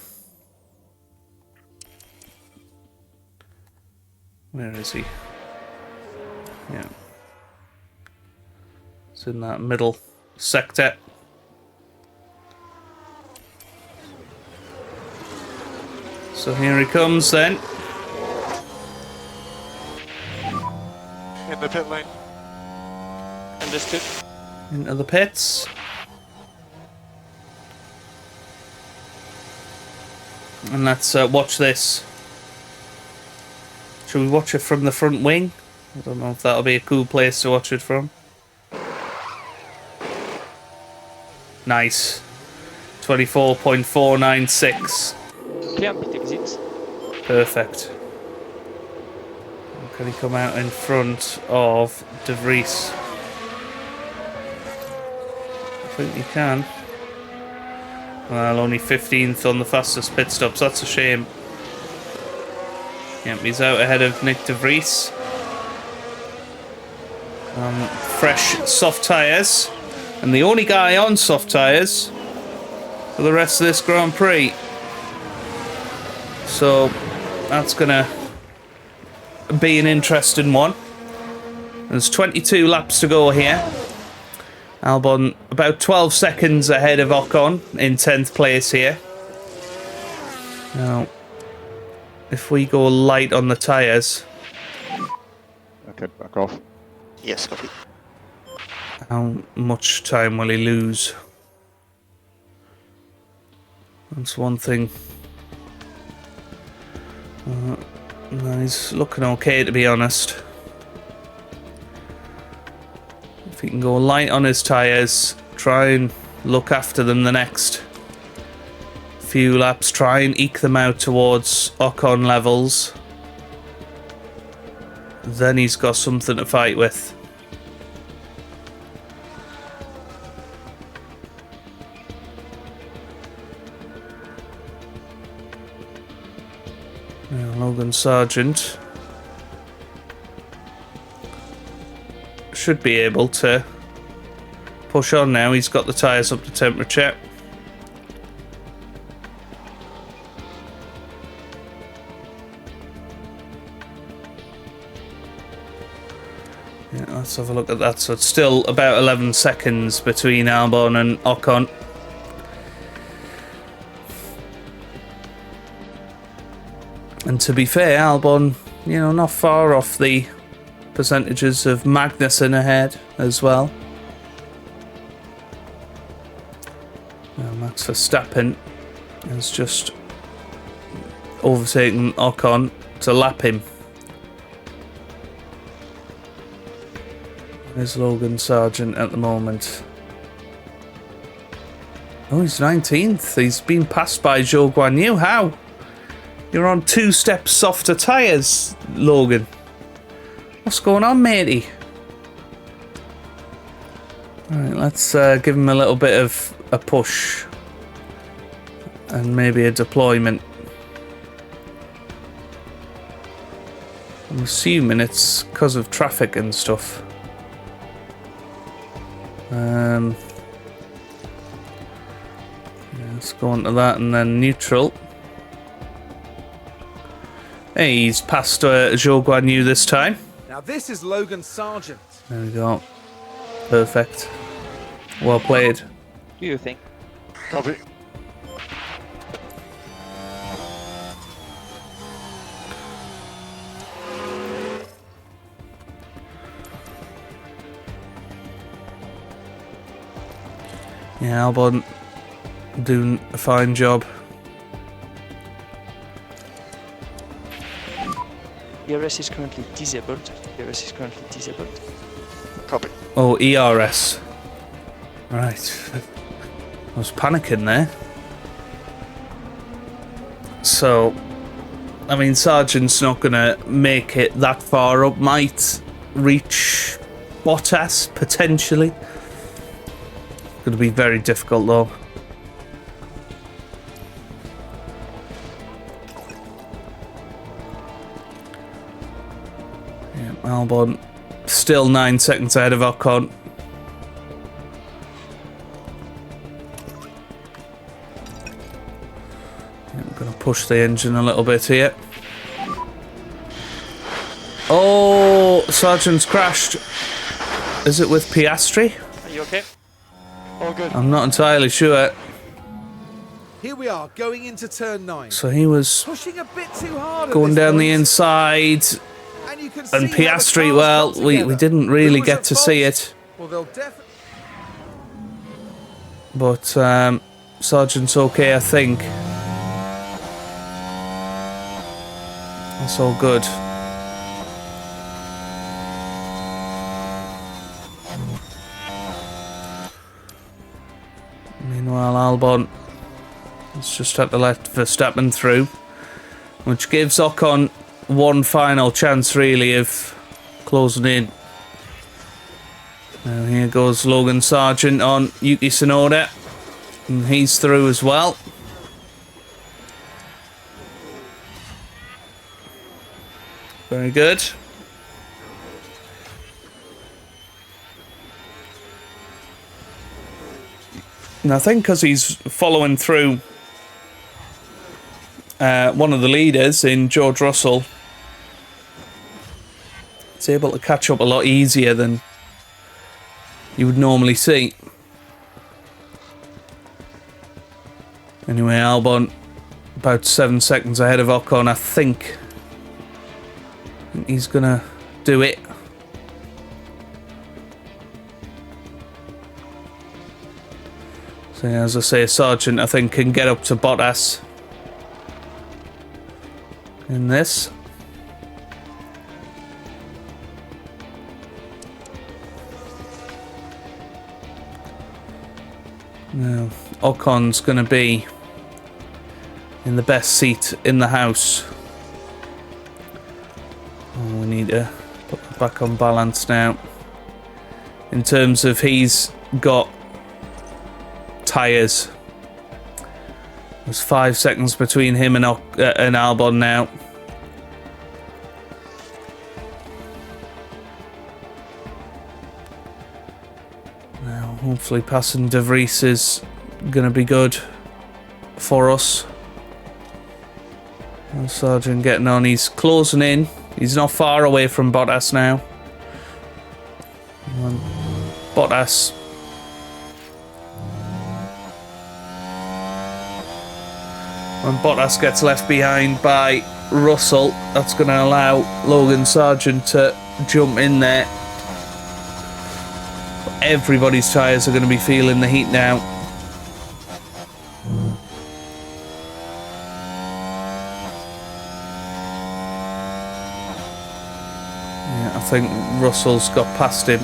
Where is he? Yeah. It's in that middle sector. So here he comes then. in the pit lane. Understood. Into the pits. And let's watch this. Should we watch it from the front wing? I don't know if that'll be a cool place to watch it from. Nice. 24.496. Clear, pit exit. Perfect. Can he come out in front of De Vries? I think he can. Well, only 15th on the fastest pit stops. That's a shame. Yep, he's out ahead of Nick De Vries. Fresh soft tyres. And the only guy on soft tyres for the rest of this Grand Prix. So that's going to be an interesting one. There's 22 laps to go here. Albon about 12 seconds ahead of Ocon in 10th place here. Now, if we go light on the tyres... Okay, back off. Yes, copy. How much time will he lose? That's one thing. No, he's looking okay, to be honest. If he can go light on his tyres, try and look after them the next few laps, try and eke them out towards Ocon levels, then he's got something to fight with. Now, Logan Sargent should be able to push on now. He's got the tyres up to temperature. Yeah, let's have a look at that. So it's still about 11 seconds between Albon and Ocon. And to be fair, Albon, not far off the percentages of Magnussen ahead as well. Now Max Verstappen has just overtaken Ocon to lap him. There's Logan Sargent at the moment. Oh, he's 19th. He's been passed by Zhou Guanyu. How? You're on 2 steps softer tyres, Logan. What's going on, matey? Alright, let's give him a little bit of a push. And maybe a deployment. I'm assuming it's because of traffic and stuff. Yeah, let's go on to that and then neutral. Hey, he's passed Zhou Guanyu this time. Now this is Logan Sargent. There we go. Perfect. Well played. Do you think? Copy. Yeah, Albon doing a fine job. ERS is currently disabled. ERS is currently disabled. Copy. Oh, ERS. Right. I was panicking there. So, I mean, Sargent's not going to make it that far up. Might reach Bottas, potentially. Going to be very difficult, though. Yeah, Albon still 9 seconds ahead of Ocon. I'm going to push the engine a little bit here. Oh, Sargent's crashed. Is it with Piastri? Are you okay? All good. I'm not entirely sure. Here we are, going into turn 9. So he was Pushing a bit too hard. going down the inside. And you you can And see how the Piastri, cars well, come we together. didn't really Who was get at to fault? see it. Well, they'll definitely. But Sargent's okay, I think. That's all good. Meanwhile, Albon has just had to let Verstappen through, which gives Ocon one final chance, really, of closing in. Now here goes Logan Sargent on Yuki Tsunoda, and he's through as well. Very good. And I think because he's following through one of the leaders in George Russell, he's able to catch up a lot easier than you would normally see. Anyway, Albon about 7 seconds ahead of Ocon, I think. He's gonna do it. So yeah, as I say, Sargent I think can get up to Bottas in this. Now Ocon's gonna be in the best seat in the house. Oh, we need to put that back on balance now. In terms of he's got tyres. There's 5 seconds between him and Albon now. Now, hopefully passing De Vries is going to be good for us. And Sargent getting on, he's closing in. He's not far away from Bottas now. And Bottas. When Bottas gets left behind by Russell, that's going to allow Logan Sargent to jump in there. Everybody's tyres are going to be feeling the heat now. Yeah, I think Russell's got past him.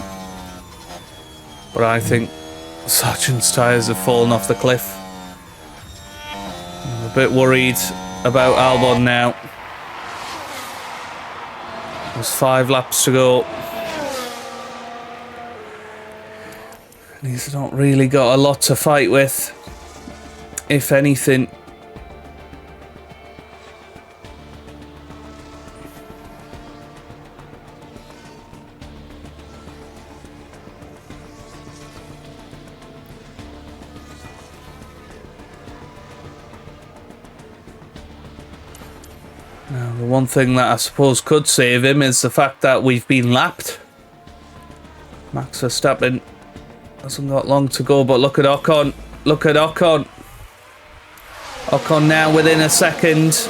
But I think Sargent's tyres have fallen off the cliff. I'm a bit worried about Albon now. There's 5 laps to go. And he's not really got a lot to fight with, if anything. Now, the one thing that I suppose could save him is the fact that we've been lapped. Max Verstappen hasn't got long to go, but look at Ocon. Look at Ocon. Ocon now within a second.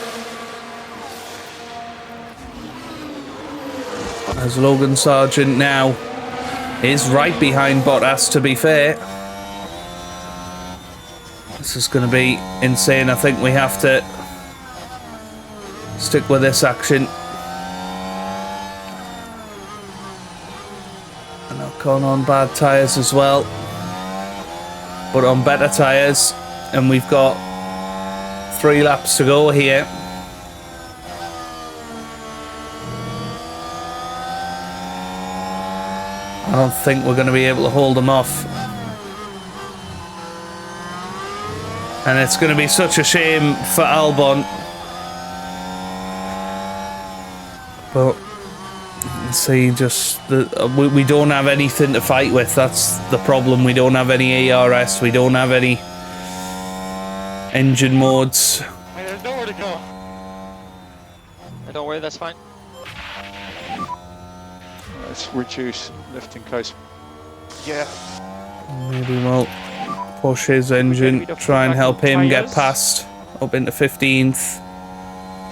As Logan Sargent now is right behind Bottas, to be fair. This is going to be insane. I think we have to stick with this action. And Ocon on bad tyres as well, but on better tyres, and we've got 3 laps to go here. I don't think we're going to be able to hold them off. And it's going to be such a shame for Albon. But see, just we don't have anything to fight with. That's the problem. We don't have any ARS. We don't have any engine modes. There's nowhere to go. Don't worry, that's fine. Let's reduce lifting close. Yeah. Maybe we'll push his engine, try and help him get past up into 15th.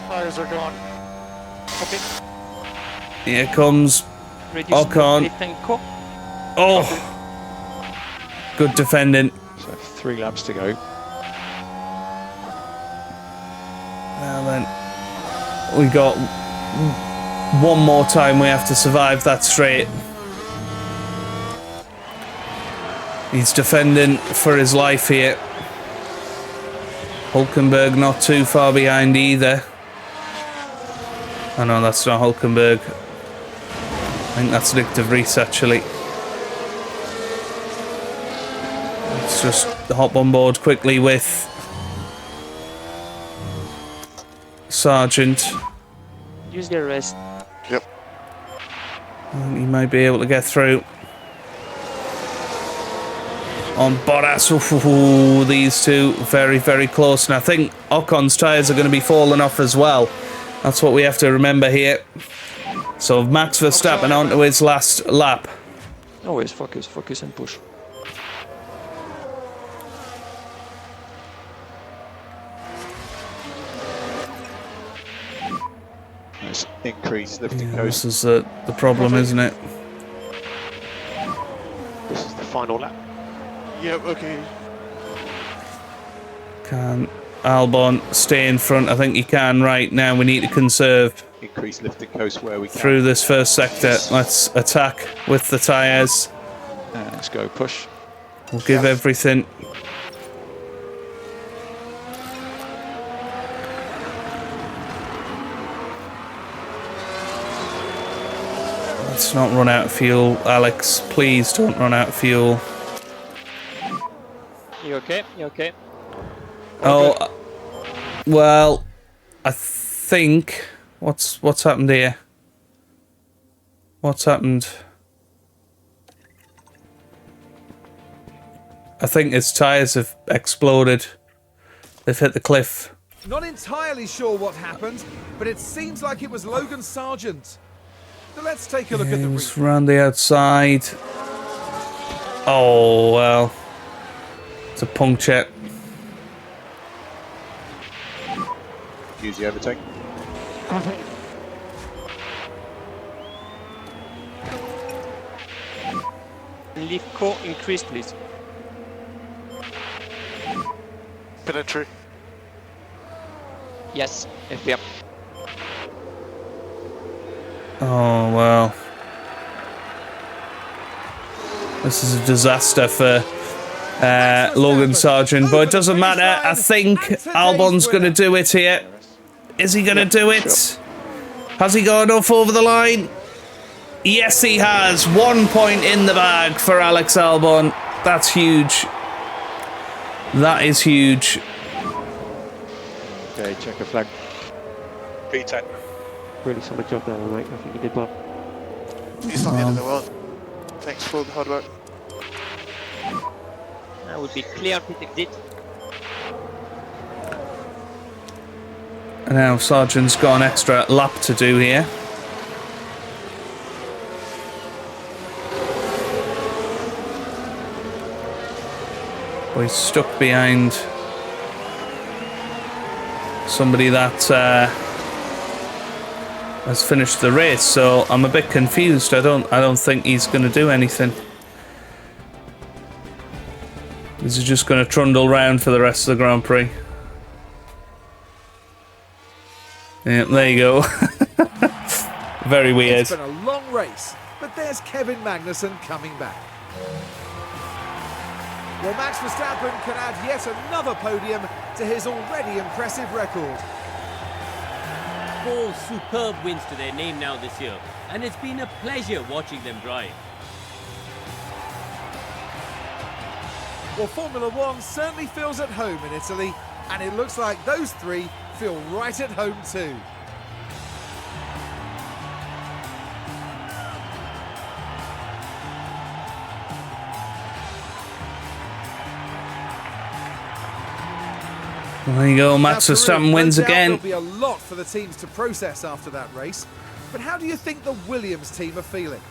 Tires are gone. Copy. Here comes Reduce Ocon. Pit and Co. Oh, good defending. So 3 laps to go. Now then, we got one more time we have to survive that straight. He's defending for his life here. Hulkenberg not too far behind either. Oh no, that's not Hulkenberg. I think that's Nick de Vries actually. Let's just hop on board quickly with Sargent. Use the rest. Yep. I think he might be able to get through. On Bottas, ooh, these two very, very close. And I think Ocon's tyres are going to be falling off as well. That's what we have to remember here. So Max Verstappen onto his last lap. Always focus and push. Nice increase lifting Yeah, coast. this is the problem, isn't it? This is the final lap. Yep, okay. Can Albon stay in front? I think he can right now. We need to conserve Increase lifting coast where we can. through this first sector. Let's attack with the tyres. Let's go push. We'll give everything. Let's not run out of fuel, Alex. Please don't run out of fuel. You okay? You okay? Oh, well, I think what's happened here? What's happened? I think his tyres have exploded. They've hit the cliff. Not entirely sure what happened, but it seems like it was Logan Sargent. So let's take a look at the It was replay. round the outside. Oh, well. It's a puncture. Use the overtake. Leave Co increase, please. Pin entry. Yes, FP up. Oh, well. This is a disaster for Logan Sargent, but it doesn't matter. I think Albon's going to do it here. Is he going to do it? Has he got enough over the line? Yes, he has. 1 point in the bag for Alex Albon. That's huge. That is huge. Okay, check a flag. V10. Really solid job there, mate. I think you did well. It's not the end of the world. Thanks for the hard work. That would be clear pit exit. And now Sargent's got an extra lap to do here. But he's stuck behind somebody that has finished the race, so I'm a bit confused. I don't think he's going to do anything. Is he just going to trundle round for the rest of the Grand Prix? Yeah, there you go. Very weird. It's been a long race, but there's Kevin Magnussen coming back. Well, Max Verstappen can add yet another podium to his already impressive record. 4 superb wins to their name now this year, and it's been a pleasure watching them drive. Well, Formula One certainly feels at home in Italy, and it looks like those three feel right at home too. There you go, Max Now, Verstappen Peru, wins no doubt again. There'll be a lot for the teams to process after that race, but how do you think the Williams team are feeling?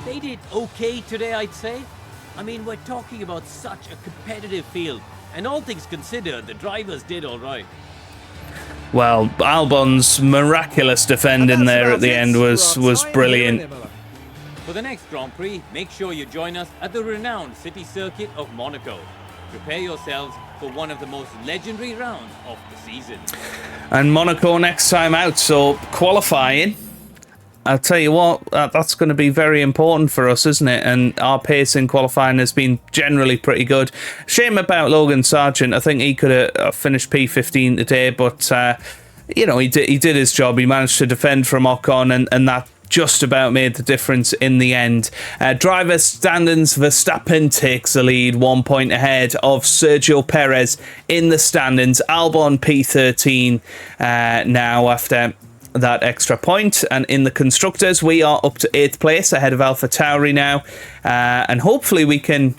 They did okay today, I'd say. I mean, we're talking about such a competitive field, and all things considered, the drivers did all right. Well, Albon's miraculous defending there at the end was brilliant. For the next Grand Prix, make sure you join us at the renowned city circuit of Monaco. Prepare yourselves for one of the most legendary rounds of the season. And Monaco next time out, so qualifying, I'll tell you what, that's going to be very important for us, isn't it? And our pace in qualifying has been generally pretty good. Shame about Logan Sargent. I think he could have finished P15 today, but you know, he did his job. He managed to defend from Ocon, and that just about made the difference in the end. Driver standings, Verstappen takes the lead, 1 point ahead of Sergio Perez in the standings. Albon P13 now after that extra point, and in the constructors we are up to 8th place ahead of AlphaTauri now, and hopefully we can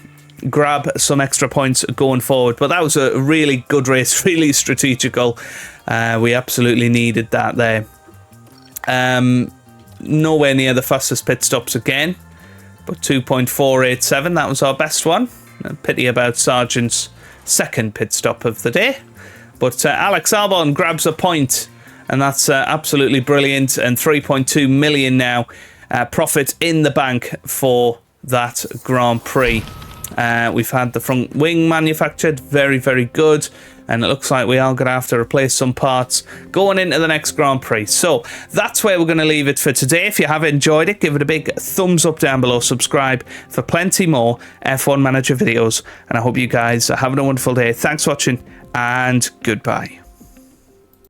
grab some extra points going forward. But that was a really good race, really strategical. We absolutely needed that there. Nowhere near the fastest pit stops again, but 2.487, that was our best one. A pity about Sargent's second pit stop of the day, but Alex Albon grabs a point, and that's absolutely brilliant, and 3.2 million now profit in the bank for that Grand Prix. We've had the front wing manufactured, very, very good, and it looks like we are going to have to replace some parts going into the next Grand Prix. So that's where we're going to leave it for today. If you have enjoyed it, give it a big thumbs up down below, subscribe for plenty more F1 Manager videos, and I hope you guys are having a wonderful day. Thanks for watching, and goodbye.